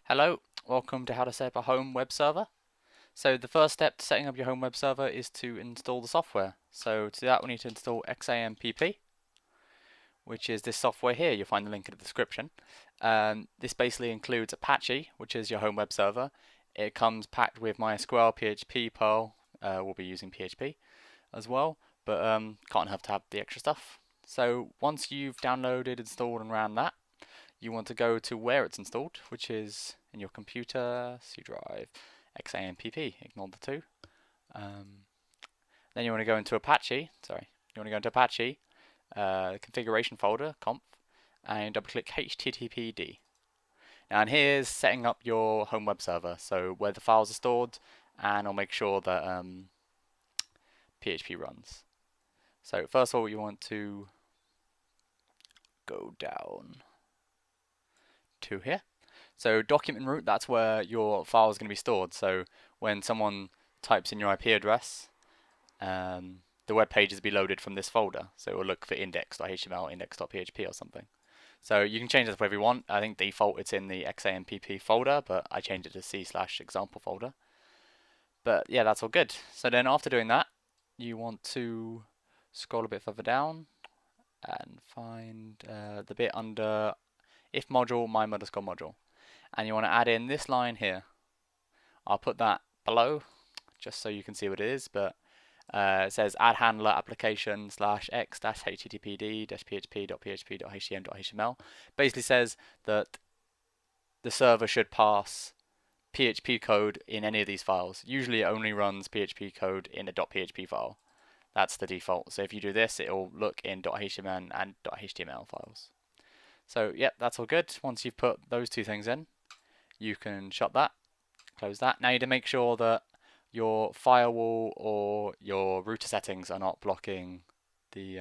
Hello, welcome to how to set up a home web server. So the first step to setting up your home web server is to install the software. So to do that we need to install x-httpd-php, which is this software here. You'll find the link in the description. This basically includes Apache, which is your home web server. It comes packed with MySQL, PHP, Perl. We'll be using PHP as well, but can't have to have the extra stuff. So once you've downloaded, installed and ran that, you want to go to where it's installed, which is in your computer, C drive, x-httpd, ignore the two. Then you want to go into Apache, configuration folder, conf, and double click httpd. Now, and here's setting up your home web server, so where the files are stored, and I'll make sure that PHP runs. So first of all, you want to go down to here. So document root, that's where your file is going to be stored. So when someone types in your IP address, the web pages will be loaded from this folder. So it will look for index.html, index.php or something. So you can change this wherever you want. I think default it's in the x-httpd folder, but I changed it to c/example folder. But yeah, that's all good. So then after doing that, you want to scroll a bit further down and find the bit under if module, my_module. And you want to add in this line here. I'll put that below just so you can see what it is, but it says AddHandler application /x-httpd-php.php.htm.html. Basically says that the server should pass PHP code in any of these files. Usually it only runs PHP code in a .php file. That's the default. So if you do this, it will look in .html and .html files. So yep, that's all good. Once you've put those two things in, you can shut that, close that. Now you need to make sure that your firewall or your router settings are not blocking the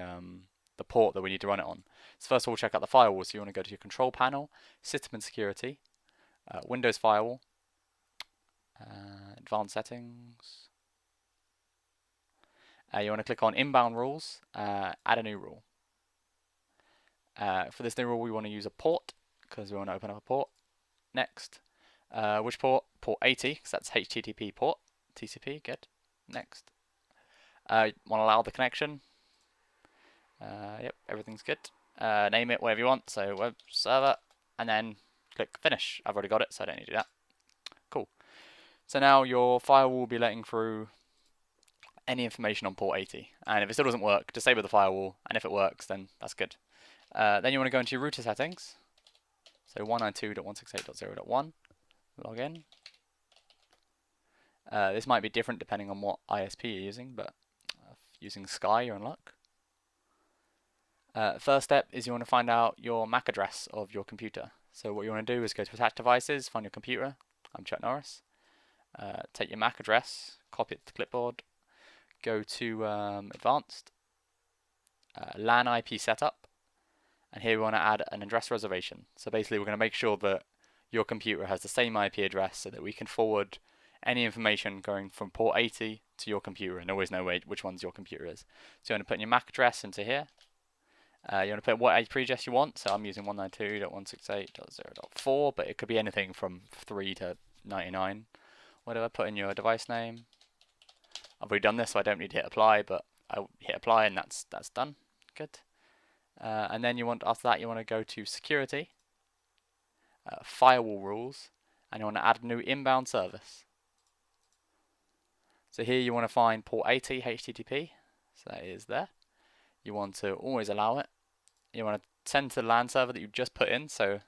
port that we need to run it on. So first of all, check out the firewall. So you want to go to your control panel, system and security, Windows firewall, advanced settings. You want to click on inbound rules, add a new rule. For this new rule, we want to use a port because we want to open up a port. Next, which port? Port 80, because that's HTTP port. TCP, good. Next, want to allow the connection. Yep, everything's good. Name it whatever you want, so web server, and then click finish. I've already got it, so I don't need to do that. Cool. So now your firewall will be letting through any information on port 80, and if it still doesn't work, disable the firewall, and if it works, then that's good. Then you want to go into your router settings. So 192.168.0.1, log in. This might be different depending on what ISP you're using, but using Sky, you're in luck. First step is you want to find out your MAC address of your computer. So what you want to do is go to Attach Devices, find your computer. I'm Chuck Norris. Take your MAC address, copy it to the clipboard, go to Advanced, LAN IP Setup, and here we want to add an address reservation. So basically we're going to make sure that your computer has the same IP address so that we can forward any information going from port 80 to your computer and always know which one's your computer is. So you want to put in your MAC address into here. You want to put what IP address you want. So I'm using 192.168.0.4, but it could be anything from 3 to 99. Whatever, put in your device name. I've already done this, so I don't need to hit apply, but I'll hit apply and that's done. Good. And then after that you want to go to security, firewall rules, and you want to add a new inbound service. So here you want to find port 80 HTTP, so that is there. You want to always allow it. You want to send to the LAN server that you just put in. So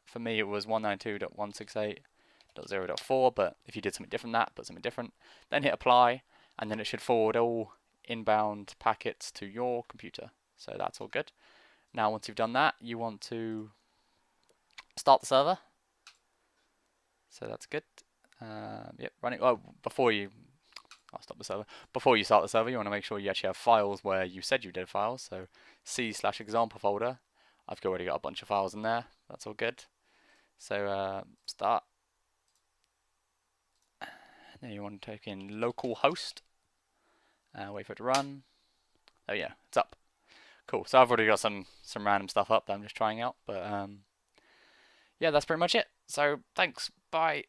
for me it was 192.168.0.4, but if you did something different than that, put something different. Then hit apply, and then it should forward all inbound packets to your computer. So that's all good. Now once you've done that, you want to start the server. So that's good. Yep, running. Oh, I'll stop the server. Before you start the server, you want to make sure you actually have files where you said you did files. So c/example folder. I've already got a bunch of files in there. That's all good. So start. Then you want to take in localhost. Wait for it to run. Oh yeah, it's up. Cool. So I've already got some random stuff up that I'm just trying out, but yeah, that's pretty much it. So thanks, bye.